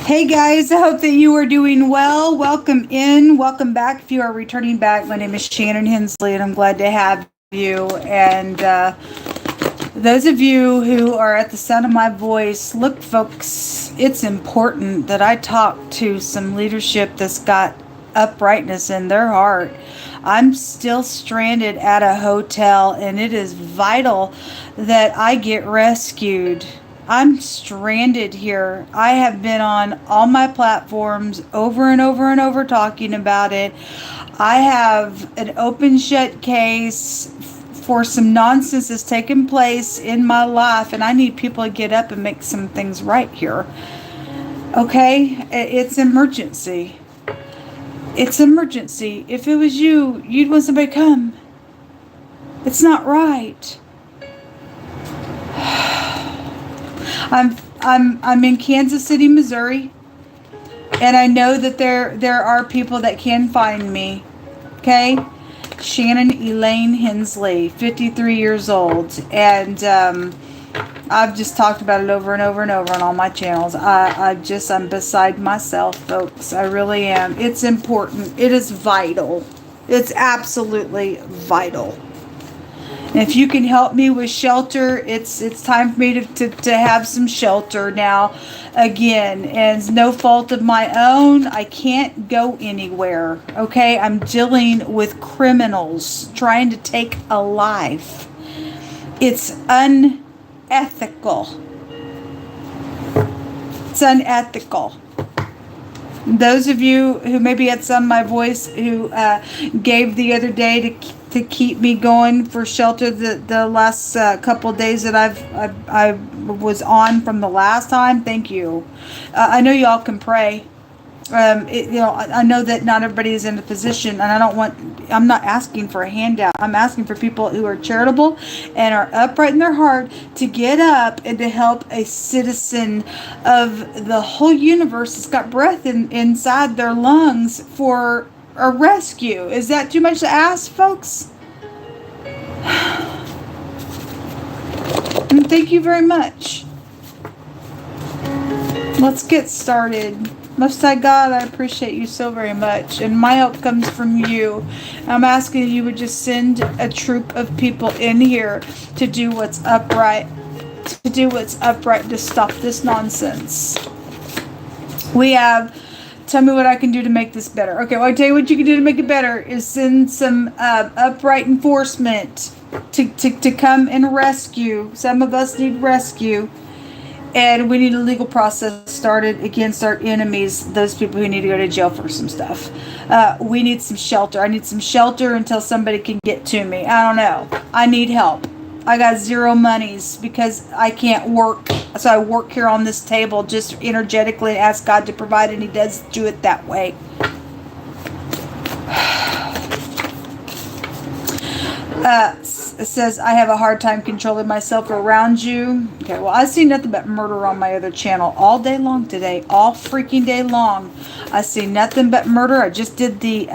Hey guys, I hope that you are doing well. Welcome in, welcome back. If you are returning back, my name is Shannon Hensley and I'm glad to have you. And those of you who are at the sound of my voice, look folks, it's important that I talk to some leadership that's got uprightness in their heart. I'm still stranded at a hotel and it is vital that I get rescued. I'm stranded here. I have been on all my platforms over and over and over talking about it. I have an open shut case for some nonsense that's taken place in my life, and I need people to get up and make some things right here. Okay? It's emergency. It's emergency. If it was you, you'd want somebody to come. It's not right. I'm in Kansas City, Missouri, and I know that there are people that can find me. Okay, Shannon E Hensley, 53 years old, and I've just talked about it over and over and over on all my channels. I'm beside myself, folks. I really am. It's important. It is vital. It's absolutely vital. And if you can help me with shelter, it's time for me to have some shelter now again. And it's no fault of my own. I can't go anywhere. Okay? I'm dealing with criminals trying to take a life. It's unethical. It's unethical. Those of you who maybe had some of my voice who gave the other day to keep me going for shelter the last couple of days that I was on from the last time, thank you. I know y'all can pray. I know that not everybody is in a position, and I'm not asking for a handout. I'm asking for people who are charitable and are upright in their heart to get up and to help a citizen of the whole universe that's got breath inside their lungs for a rescue. Is that too much to ask, folks? And thank you very much. Let's get started. Most High God, I appreciate you so very much, and my help comes from you. I'm asking you would just send a troop of people in here to do what's upright, to stop this nonsense. Tell me what I can do to make this better. Okay, well, I tell you what you can do to make it better is send some upright enforcement to come and rescue. Some of us need rescue. And we need a legal process started against our enemies, those people who need to go to jail for some stuff. We need some shelter. I need some shelter until somebody can get to me. I don't know. I need help. I got zero monies because I can't work. So I work here on this table just energetically and ask God to provide, and He does do it that way. It says, I have a hard time controlling myself around you. Okay, well, I see nothing but murder on my other channel all day long today. All freaking day long. I see nothing but murder. I just did the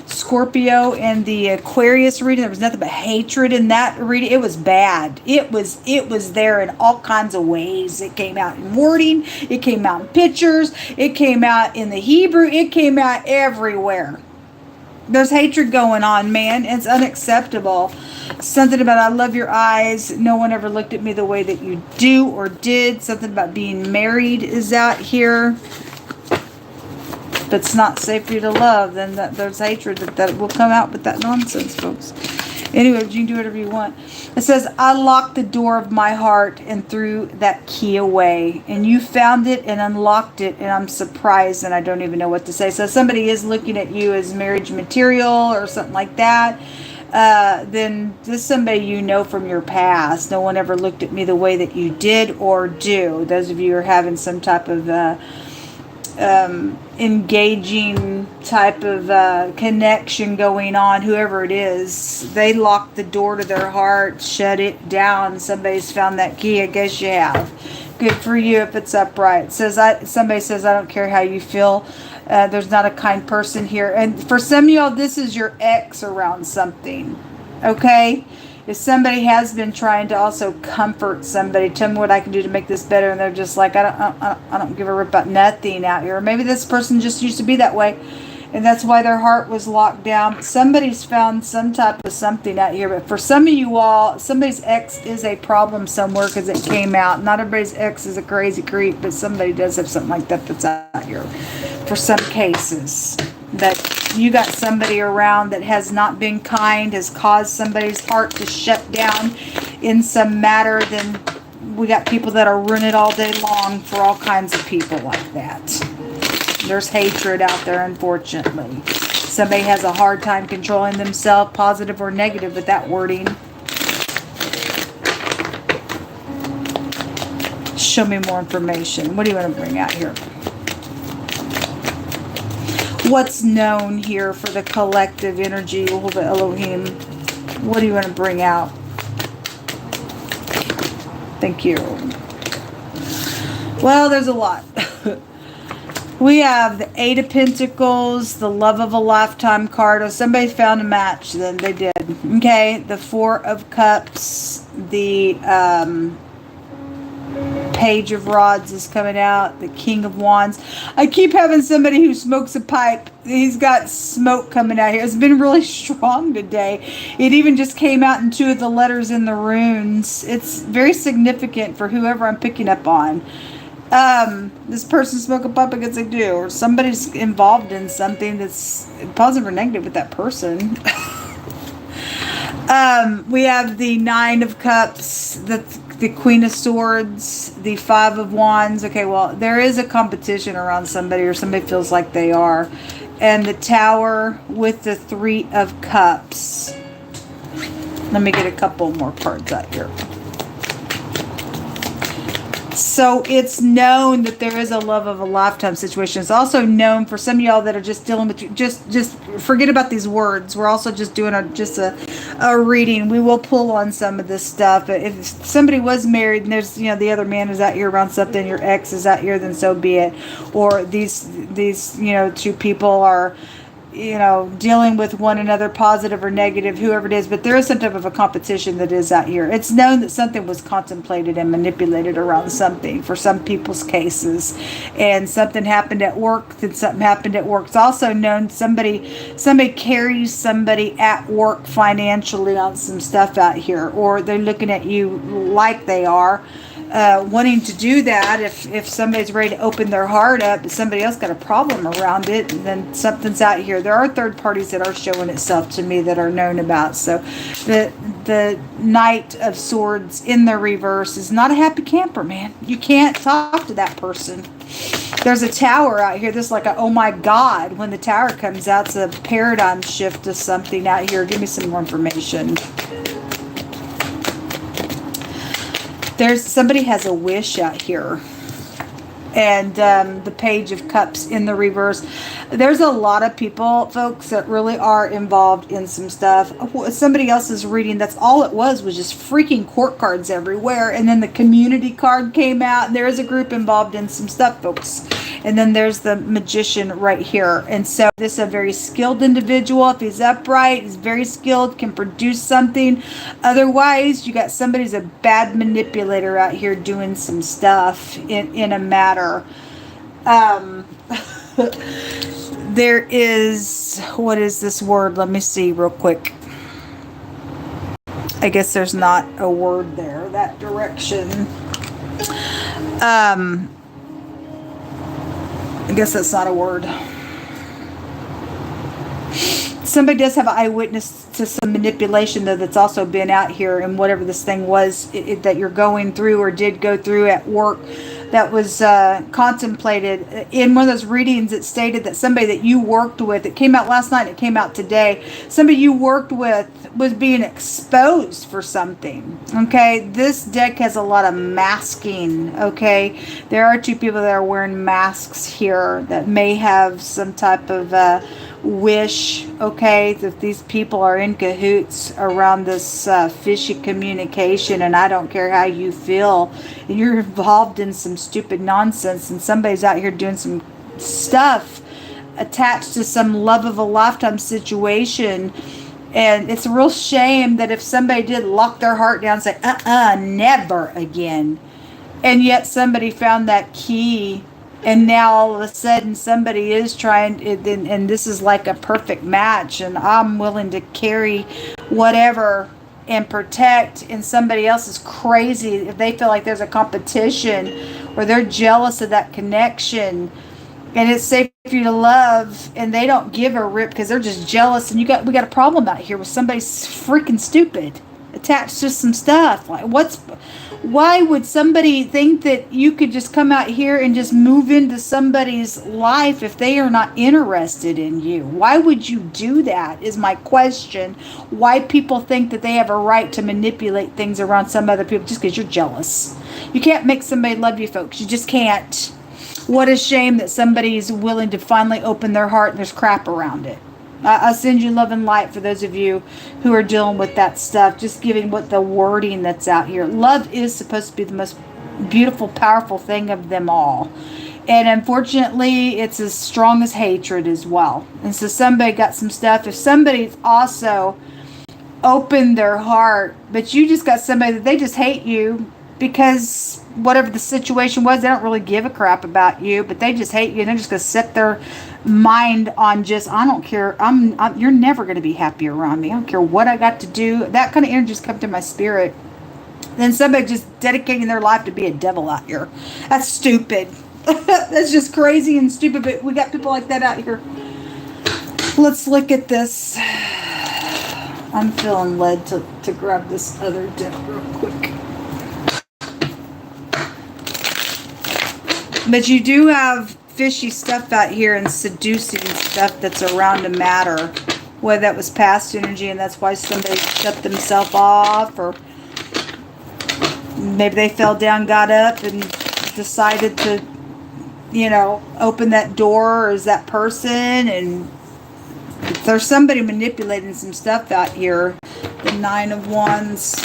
Scorpio and the Aquarius reading. There was nothing but hatred in that reading. It was bad. It was there in all kinds of ways. It came out in wording. It came out in pictures. It came out in the Hebrew. It came out everywhere. There's hatred going on, man. It's unacceptable. Something about I love your eyes. No one ever looked at me the way that you do or did. Something about being married is out here. But it's not safe for you to love. Then there's hatred that will come out with that nonsense, folks. Anyway, you can do whatever you want. It says, I locked the door of my heart and threw that key away. And you found it and unlocked it. And I'm surprised and I don't even know what to say. So somebody is looking at you as marriage material or something like that. Then this is somebody you know from your past. No one ever looked at me the way that you did or do. Those of you who are having some type of engaging type of connection going on, whoever it is, they locked the door to their heart, shut it down. Somebody's found that key. I guess you have. Good for you if it's upright. Somebody says, I don't care how you feel. There's not a kind person here. And for some of y'all, this is your ex around something. Okay? If somebody has been trying to also comfort somebody, tell me what I can do to make this better, and they're just like, I don't give a rip about nothing out here. Or maybe this person just used to be that way, and that's why their heart was locked down. Somebody's found some type of something out here. But for some of you all, somebody's ex is a problem somewhere because it came out. Not everybody's ex is a crazy creep, but somebody does have something like that that's out here. For some cases, that you got somebody around that has not been kind, has caused somebody's heart to shut down in some matter, then we got people that are running all day long for all kinds of people like that. There's hatred out there, unfortunately. Somebody has a hard time controlling themselves, positive or negative with that wording. Show me more information. What do you want to bring out here? What's known here for the collective energy of Elohim? What do you want to bring out? Thank you. Well, there's a lot. We have the Eight of Pentacles, the Love of a Lifetime card. If somebody found a match, then they did. Okay, the Four of Cups, the Page of Rods is coming out, the King of Wands. I keep having somebody who smokes a pipe. He's got smoke coming out here. It's been really strong today. It even just came out in 2 of the letters in the runes. It's very significant for whoever I'm picking up on. This person smoke a pipe, I guess they do, or somebody's involved in something that's positive or negative with that person. We have the Nine of Cups, the Queen of Swords, the Five of Wands. Okay, well, there is a competition around somebody, or somebody feels like they are. And the Tower with the Three of Cups. Let me get a couple more cards out here. So it's known that there is a love of a lifetime situation. It's also known for some of y'all that are just dealing with, just forget about these words. We're also just doing a reading. We will pull on some of this stuff. If somebody was married and there's, the other man is out here around something, your ex is out here, then so be it. Or these 2 people are, dealing with one another, positive or negative, whoever it is, but there is some type of a competition that is out here. It's known that something was contemplated and manipulated around something for some people's cases, and something happened at work, then something happened at work. It's also known somebody carries somebody at work financially on some stuff out here, or they're looking at you like they are. Wanting to do that, if somebody's ready to open their heart up, but somebody else got a problem around it, then something's out here. There are third parties that are showing itself to me that are known about. So the Knight of Swords in the reverse is not a happy camper, man. You can't talk to that person. There's a Tower out here. This is like a, oh my God, when the Tower comes out, it's a paradigm shift of something out here. Give me some more information. Somebody has a wish out here. And the Page of Cups in the reverse. There's a lot of people, folks, that really are involved in some stuff. Somebody else's reading, that's all it was just freaking court cards everywhere. And then the Community card came out. And there is a group involved in some stuff, folks. And then there's the Magician right here. And so this is a very skilled individual. If he's upright, he's very skilled, can produce something. Otherwise, you got somebody who's a bad manipulator out here doing some stuff in a matter. There is, what is this word? Let me see real quick. I guess there's not a word there, that direction. I guess that's not a word. Somebody does have an eyewitness to some manipulation, though, that's also been out here, and whatever this thing was that you're going through or did go through at work, that was contemplated. In one of those readings, it stated that somebody that you worked with, it came out last night, it came out today, somebody you worked with was being exposed for something. Okay, this deck has a lot of masking. Okay, there are 2 people that are wearing masks here that may have some type of wish, okay, that these people are in cahoots around this fishy communication, and I don't care how you feel, and you're involved in some stupid nonsense, and somebody's out here doing some stuff attached to some love of a lifetime situation, And it's a real shame that if somebody did lock their heart down and say, never again. And yet somebody found that key. And now all of a sudden somebody is trying, and this is like a perfect match. And I'm willing to carry whatever and protect. And somebody else is crazy if they feel like there's a competition or they're jealous of that connection. And it's safe for you to love, and they don't give a rip because they're just jealous. And we got a problem out here with somebody freaking stupid attached to some stuff. Like, why would somebody think that you could just come out here and just move into somebody's life if they are not interested in you? Why would you do that? Is my question. Why people think that they have a right to manipulate things around some other people just because you're jealous? You can't make somebody love you, folks. You just can't. What a shame that somebody's willing to finally open their heart and there's crap around it. I send you love and light for those of you who are dealing with that stuff. Just giving what the wording that's out here. Love is supposed to be the most beautiful, powerful thing of them all. And unfortunately, it's as strong as hatred as well. And so somebody got some stuff. If somebody's also opened their heart, but you just got somebody that they just hate you because whatever the situation was, they don't really give a crap about you, but they just hate you, and they're just going to set their mind on just, I don't care, you're never going to be happy around me. I don't care what I got to do. That kind of energy just come to my spirit. Then somebody just dedicating their life to be a devil out here. That's stupid. That's just crazy and stupid, but we got people like that out here. Let's look at this. I'm feeling led to grab this other deck real quick. But you do have fishy stuff out here and seducing stuff that's around a matter. Whether that was past energy and that's why somebody shut themselves off, or maybe they fell down, got up, and decided to, open that door, or is that person, and there's somebody manipulating some stuff out here. The 9 of Wands.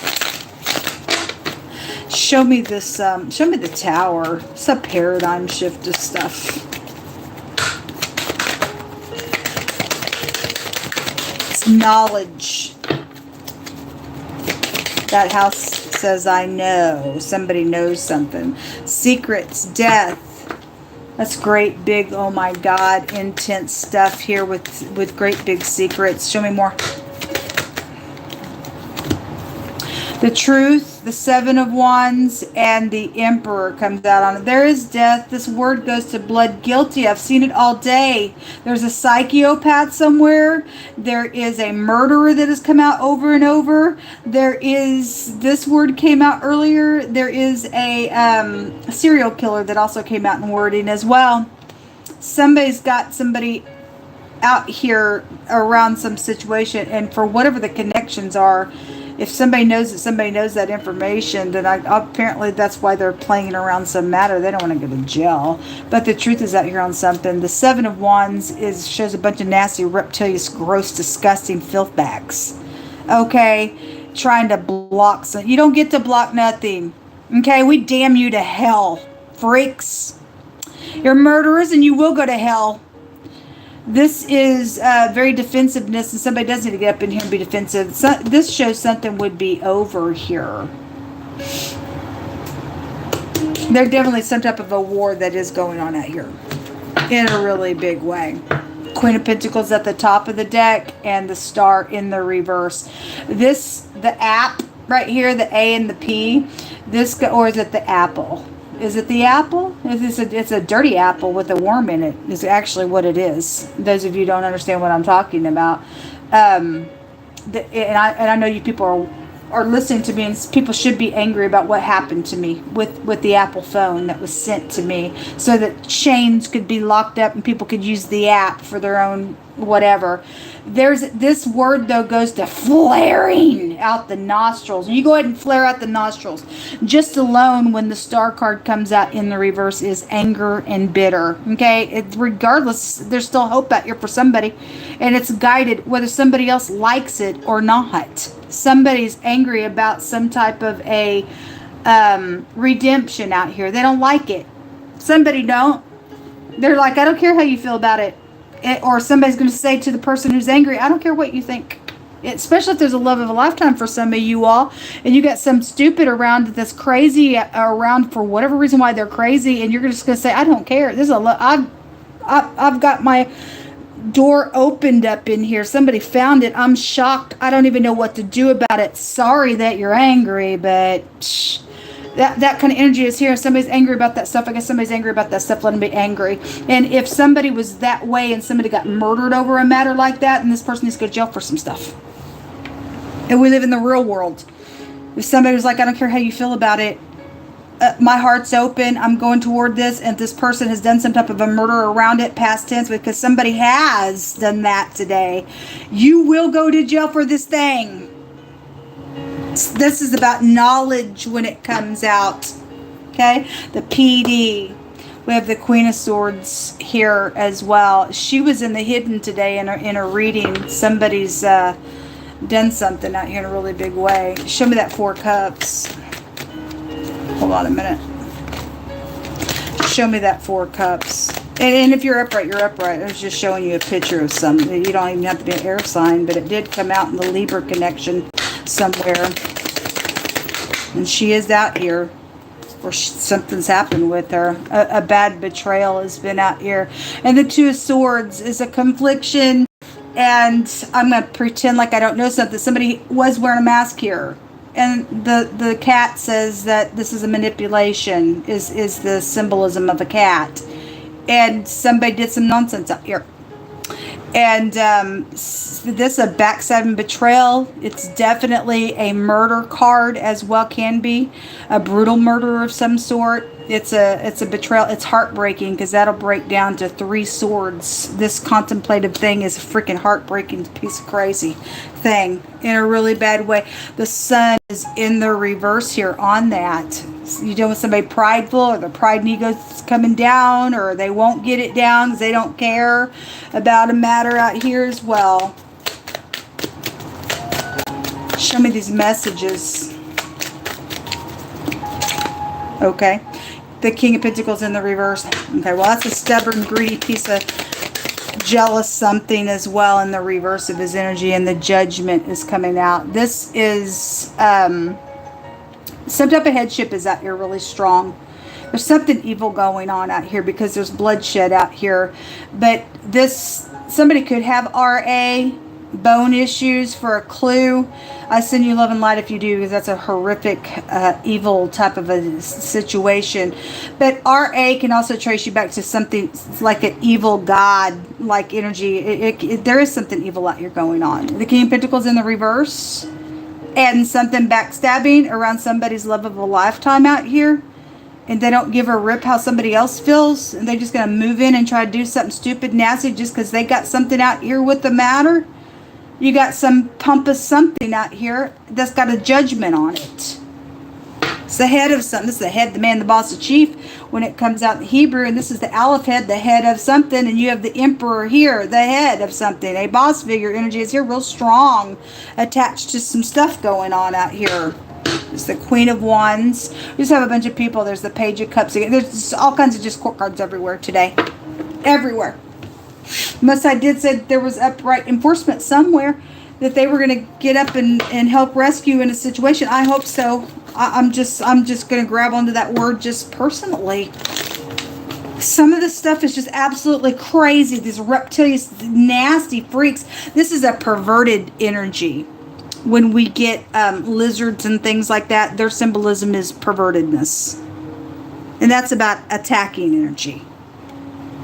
Show me this, show me the Tower. It's a paradigm shift of stuff. It's knowledge. That house says, I know. Somebody knows something. Secrets, death. That's great big, oh my God, intense stuff here with great big secrets. Show me more. The Truth, the 7 of Wands, and the Emperor comes out on it. There is death. This word goes to blood guilty. I've seen it all day. There's a psychopath somewhere. There is a murderer that has come out over and over. There is, this word came out earlier. There is a serial killer that also came out in wording as well. Somebody's got somebody out here around some situation, and for whatever the connections are, if somebody knows that somebody knows that information, then apparently that's why they're playing around some matter. They don't want to go to jail. But the truth is out here on something. The 7 of Wands shows a bunch of nasty, reptilious, gross, disgusting filth bags. Okay? Trying to block some. You don't get to block nothing. Okay? We damn you to hell, freaks. You're murderers and you will go to hell. This is very defensiveness, and somebody does need to get up in here and be defensive. So, this shows something would be over here. There's definitely some type of a war that is going on out here in a really big way. Queen of Pentacles at the top of the deck and the Star in the reverse. The app right here, the A and the P, or is it the apple? Is it the apple? It's a dirty apple with a worm in it is actually what it is. Those of you who don't understand what I'm talking about. And I know you people are listening to me, and people should be angry about what happened to me with the Apple phone that was sent to me, so that chains could be locked up and people could use the app for their own whatever. This word though goes to flaring out the nostrils. You go ahead and flare out the nostrils. Just alone when the Star card comes out in the reverse is anger and bitter. Okay, regardless, there's still hope out here for somebody, and it's guided whether somebody else likes it or not. Somebody's angry about some type of a redemption out here. They don't like it. Somebody don't. They're like, I don't care how you feel about it. Or somebody's going to say to the person who's angry, I don't care what you think. Especially if there's a love of a lifetime for some of you all, and you got some stupid around that's crazy around for whatever reason why they're crazy, and you're just gonna say, I don't care. This is a I've got my door opened up in here. Somebody found it. I'm shocked. I don't even know what to do about it. Sorry that you're angry, but that kind of energy is here. If somebody's angry about that stuff, I guess somebody's angry about that stuff. Let them be angry. And if somebody was that way and somebody got murdered over a matter like that, then this person needs to go to jail for some stuff. And we live in the real world. If somebody was like, I don't care how you feel about it, my heart's open, I'm going toward this, and this person has done some type of a murder around it, past tense, because somebody has done that today, you will go to jail for this thing. This is about knowledge when it comes out. Okay? The PD. We have the Queen of Swords here as well. She was in the hidden today in a reading. Somebody's done something out here in a really big way. Show me that Four Cups. Hold on a minute. Show me that Four Cups. And if you're upright, you're upright. I was just showing you a picture of something. You don't even have to be an air sign, but it did come out in the Libra connection somewhere. And she is out here. Or something's happened with her. A bad betrayal has been out here. And the Two of Swords is a confliction. And I'm going to pretend like I don't know something. Somebody was wearing a mask here. And the cat says that this is a manipulation, is the symbolism of a cat. And somebody did some nonsense out here. And this is a backstabbing betrayal. It's definitely a murder card as well, can be. A brutal murder of some sort. It's a betrayal. It's heartbreaking because that'll break down to 3 swords. This contemplative thing is a freaking heartbreaking piece of crazy thing in a really bad way. The sun is in the reverse here on that. You deal with somebody prideful, or the pride and ego is coming down, or they won't get it down because they don't care about a matter out here as well. Show me these messages. Okay. The King of Pentacles in the reverse. Okay, well, that's a stubborn, greedy piece of jealous something as well in the reverse of his energy, and the Judgment is coming out. This is some type of headship is out here really strong. There's something evil going on out here because there's bloodshed out here. But this, somebody could have RA, bone issues for a clue. I send you love and light if you do, because that's a horrific, evil type of a situation. But RA can also trace you back to something like an evil god-like energy. There is something evil out here going on. The King of Pentacles in the reverse, and something backstabbing around somebody's love of a lifetime out here. And they don't give a rip how somebody else feels, and they're just going to move in and try to do something stupid, nasty, just because they got something out here with the matter. You got some pompous something out here that's got a judgment on it. It's the head of something. This is the head, the man, the boss, the chief when it comes out in Hebrew. And this is the Aleph head, the head of something. And you have the emperor here, the head of something. A boss figure energy is here real strong, attached to some stuff going on out here. It's the Queen of Wands. We just have a bunch of people. There's the Page of Cups. There's all kinds of just court cards everywhere today. Everywhere. Most I did say there was upright enforcement somewhere, that they were going to get up and help rescue in a situation. I hope so. I'm just going to grab onto that word just personally. Some of this stuff is just absolutely crazy. These reptilian, nasty freaks. This is a perverted energy. When we get lizards and things like that, their symbolism is pervertedness. And that's about attacking energy.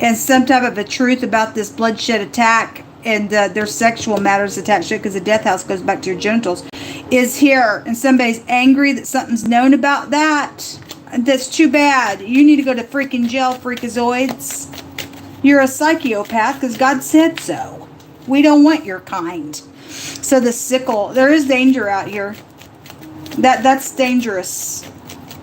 And some type of a truth about this bloodshed attack and their sexual matters attached to it, because the death house goes back to your genitals, is here. And somebody's angry that something's known about that. That's too bad. You need to go to freaking jail, freakazoids. You're a psychopath because God said so. We don't want your kind. So the sickle, there is danger out here. That's dangerous.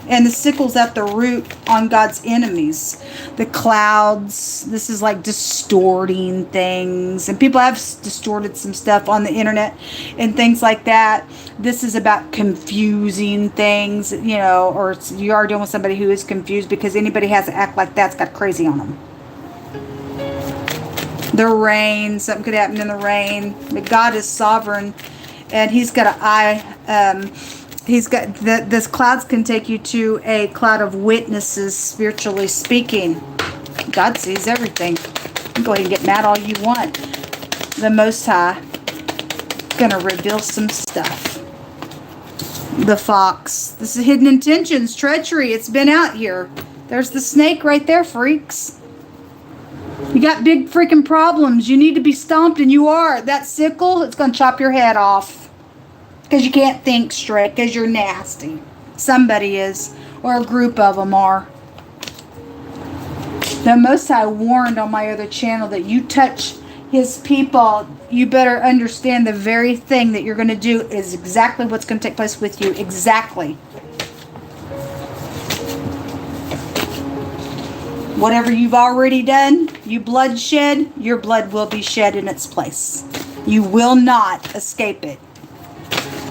And the sickle's at the root on God's enemies. The clouds, this is like distorting things. And people have distorted some stuff on the internet and things like that. This is about confusing things, you know, or you are dealing with somebody who is confused, because anybody has to act like that's got crazy on them. The rain, something could happen in the rain. But God is sovereign. And he's got an eye. He's got this clouds can take you to a cloud of witnesses, spiritually speaking. God sees everything. You can go ahead and get mad all you want. The Most High gonna reveal some stuff. The fox. This is hidden intentions, treachery. It's been out here. There's the snake right there, freaks. You got big freaking problems. You need to be stomped, and you are. That sickle, it's gonna chop your head off. Because you can't think straight, because you're nasty. Somebody is, or a group of them are. The Most High warned on my other channel that you touch his people, you better understand the very thing that you're going to do is exactly what's going to take place with you. Exactly. Whatever you've already done, you bloodshed, your blood will be shed in its place. You will not escape it.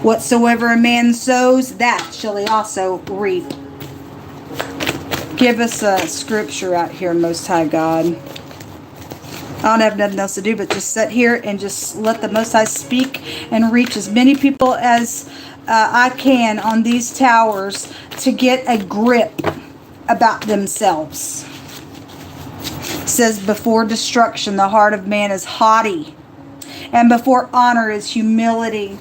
Whatsoever a man sows, that shall he also reap. Give us a scripture out here, Most High God. I don't have nothing else to do but just sit here and just let the Most High speak and reach as many people as I can on these towers to get a grip about themselves. It says, before destruction, the heart of man is haughty, and before honor is humility.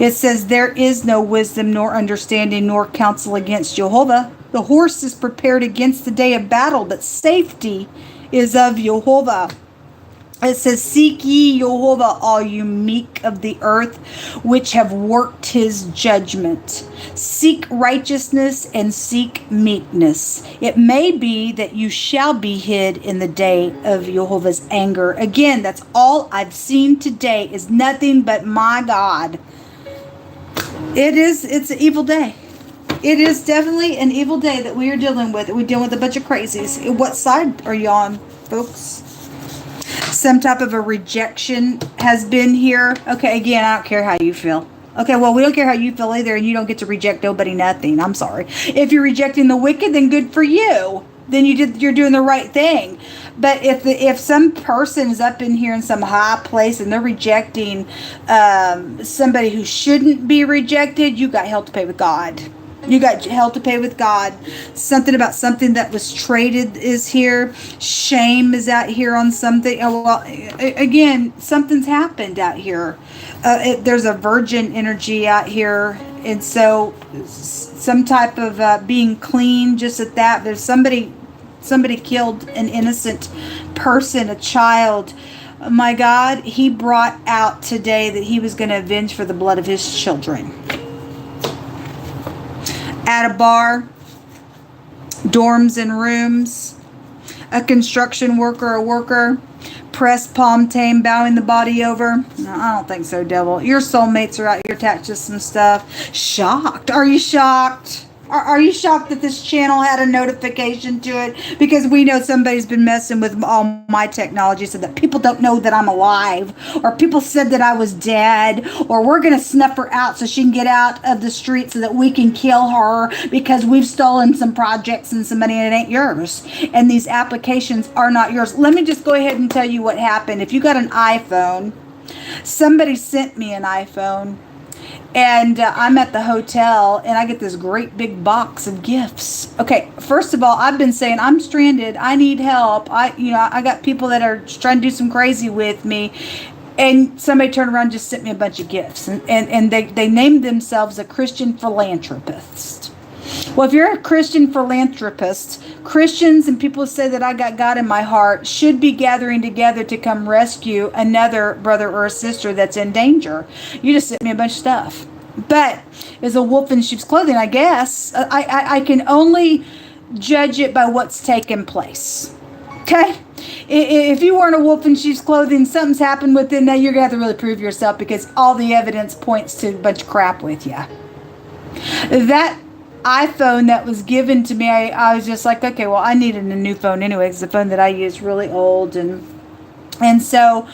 It says, there is no wisdom, nor understanding, nor counsel against Jehovah. The horse is prepared against the day of battle, but safety is of Jehovah. It says, seek ye Jehovah, all you meek of the earth, which have worked his judgment. Seek righteousness and seek meekness. It may be that you shall be hid in the day of Jehovah's anger. Again, that's all I've seen today is nothing but my God. It's an evil day. It is definitely an evil day that we are dealing with. We're dealing with a bunch of crazies. What side are you on, folks? Some type of a rejection has been here. Okay, again, I don't care how you feel. Okay, well, we don't care how you feel either, and you don't get to reject nobody, nothing. I'm sorry. If you're rejecting the wicked, then good for you. Then you're doing the right thing. But if some person is up in here in some high place and they're rejecting somebody who shouldn't be rejected, you got hell to pay with God. You got hell to pay with God. Something about something that was traded is here. Shame is out here on something. Oh, well, again, something's happened out here. There's a virgin energy out here. And so some type of being clean just at that. There's somebody killed an innocent person, a child. My God, he brought out today that he was going to avenge for the blood of his children. At a bar, dorms and rooms, a construction worker, a worker, press, palm, tame, bowing the body over. No, I don't think so, devil. Your soulmates are out here attached to some stuff. Shocked. Are you shocked? Are you shocked that this channel had a notification to it? Because we know somebody's been messing with all my technology so that people don't know that I'm alive. Or people said that I was dead. Or we're going to snuff her out so she can get out of the street so that we can kill her because we've stolen some projects and some money and it ain't yours. And these applications are not yours. Let me just go ahead and tell you what happened. If you got an iPhone, somebody sent me an iPhone. And I'm at the hotel, and I get this great big box of gifts. Okay, first of all, I've been saying I'm stranded. I need help. I got people that are trying to do some crazy with me, and somebody turned around and just sent me a bunch of gifts, and they named themselves a Christian philanthropist. Well, if you're a Christian philanthropist, Christians and people who say that I got God in my heart should be gathering together to come rescue another brother or a sister that's in danger. You just sent me a bunch of stuff. But as a wolf in sheep's clothing, I guess, I can only judge it by what's taken place. Okay? If you weren't a wolf in sheep's clothing, something's happened with it. Now you're going to have to really prove yourself because all the evidence points to a bunch of crap with you. That iPhone that was given to me, I was just like, okay, well, I needed a new phone anyway because the phone that I use is really old. And so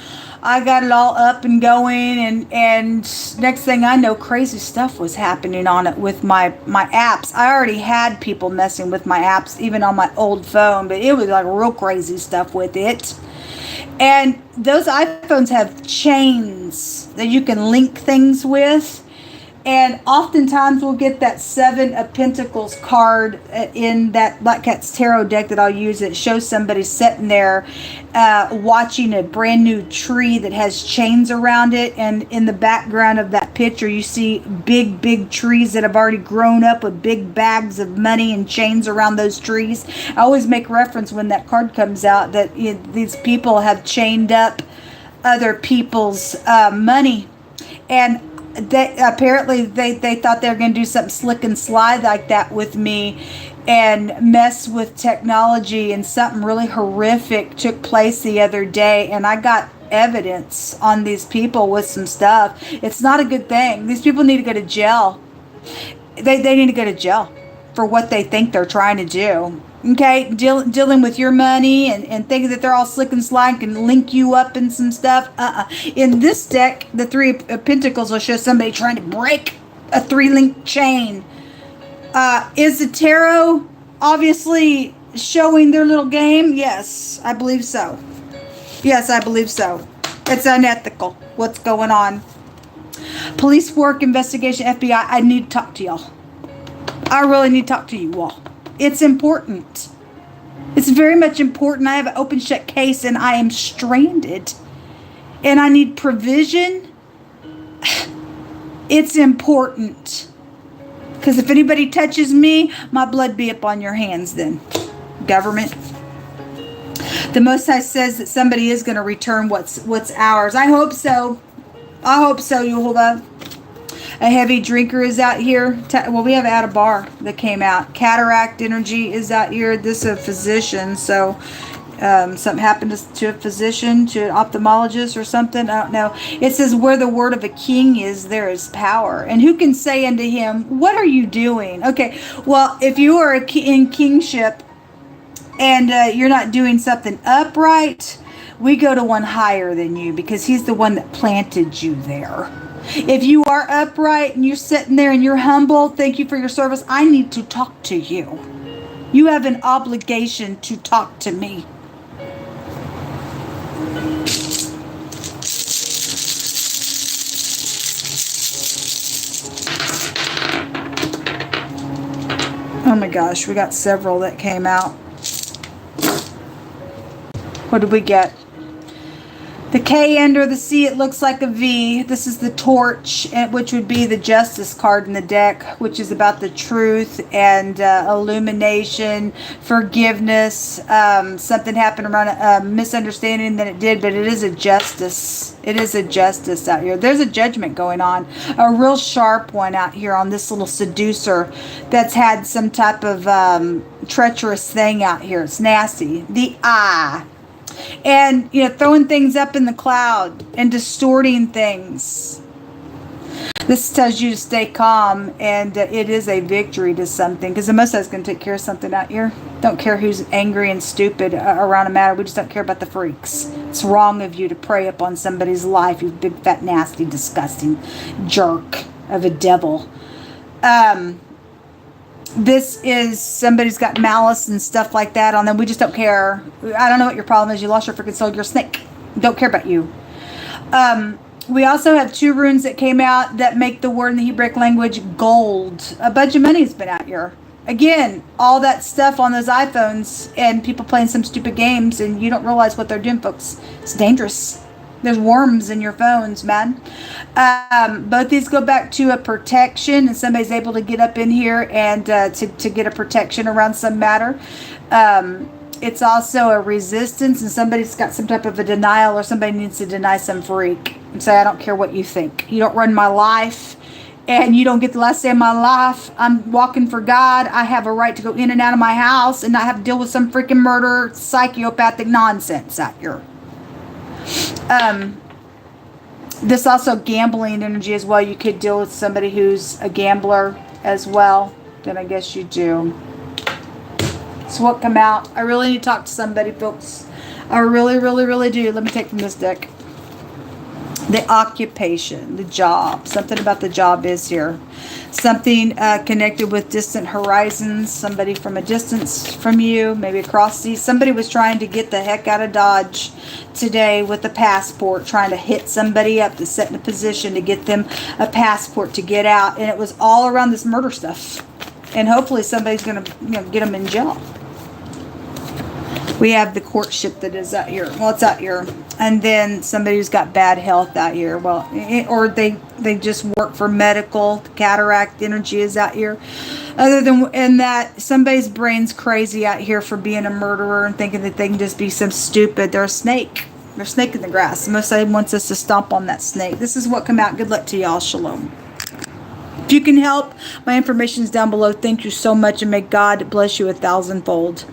I got it all up and going, and next thing I know, crazy stuff was happening on it with my apps. I already had people messing with my apps, even on my old phone, but it was like real crazy stuff with it. And those iPhones have chains that you can link things with. And oftentimes we'll get that 7 of Pentacles card in that Black Cat's Tarot deck that I'll use. It shows somebody sitting there watching a brand new tree that has chains around it. And in the background of that picture, you see big, big trees that have already grown up with big bags of money and chains around those trees. I always make reference when that card comes out that these people have chained up other people's money. And they apparently they thought they were going to do something slick and slide like that with me and mess with technology, and something really horrific took place the other day, and I got evidence on these people with some stuff. It's not a good thing. These people need to go to jail. They need to go to jail for what they think they're trying to do. Okay, dealing with your money and thinking that they're all slick and slide, can link you up in some stuff. In this deck, the 3 of Pentacles will show somebody trying to break a 3-link chain. Is the tarot obviously showing their little game? Yes, I believe so. Yes, I believe so. It's unethical what's going on. Police work, investigation, FBI. I need to talk to y'all. I really need to talk to you all. It's important. It's very much important. I have an open shut case and I am stranded. And I need provision. It's important. Because if anybody touches me, my blood be up on your hands then. Government. The Most High says that somebody is going to return what's ours. I hope so. I hope so, Yehovah. A heavy drinker is out here. Well, we have At a Bar that came out. Cataract energy is out here. This is a physician. So something happened to a physician, to an ophthalmologist or something. I don't know. It says, where the word of a king is, there is power. And who can say unto him, what are you doing? Okay, well, if you are in kingship and you're not doing something upright, we go to one higher than you, because he's the one that planted you there. If you are upright and you're sitting there and you're humble, thank you for your service. I need to talk to you. You have an obligation to talk to me. Oh my gosh, we got several that came out. What did we get? The K under the C, it looks like a V. This is the torch, which would be the Justice card in the deck, which is about the truth and illumination, forgiveness. Something happened around a misunderstanding that it did, but it is a justice. It is a justice out here. There's a judgment going on. A real sharp one out here on this little seducer that's had some type of treacherous thing out here. It's nasty. The I. And, throwing things up in the cloud and distorting things. This tells you to stay calm, and it is a victory to something, because the Most High is going to take care of something out here. Don't care who's angry and stupid around a matter. We just don't care about the freaks. It's wrong of you to prey upon somebody's life, you big, fat, nasty, disgusting jerk of a devil. This is somebody's got malice and stuff like that on them. We just don't care. I don't know what your problem is. You lost your freaking soul. You're a snake. Don't care about you. We also have 2 runes that came out that make the word in the Hebrew language gold. A bunch of money's been out here. Again, all that stuff on those iPhones and people playing some stupid games, and you don't realize what they're doing, folks. It's dangerous. There's worms in your phones, man. Both these go back to a protection, and somebody's able to get up in here and to get a protection around some matter. It's also a resistance, and somebody's got some type of a denial, or somebody needs to deny some freak and say, I don't care what you think. You don't run my life, and you don't get the last day of my life. I'm walking for God. I have a right to go in and out of my house and not have to deal with some freaking murder, psychopathic nonsense out here. This also gambling energy as well. You could deal with somebody who's a gambler as well. Then I guess you do. So what come out? I really need to talk to somebody, folks. I really, really, really do. Let me take from this deck. The occupation, the job. Something about the job is here. Something connected with distant horizons. Somebody from a distance from you, maybe across seas. Somebody was trying to get the heck out of Dodge today with a passport, trying to hit somebody up to set in a position to get them a passport to get out. And it was all around this murder stuff. And hopefully somebody's going to get them in jail. We have the courtship that is out here. Well, it's out here. And then somebody who's got bad health out here. Well, or they just work for medical. The cataract energy is out here. Other than in that, somebody's brain's crazy out here for being a murderer and thinking that they can just be some stupid. They're a snake. They're a snake in the grass. Most of them wants us to stomp on that snake. This is what come out. Good luck to y'all. Shalom. If you can help, my information is down below. Thank you so much, and may God bless you 1,000-fold.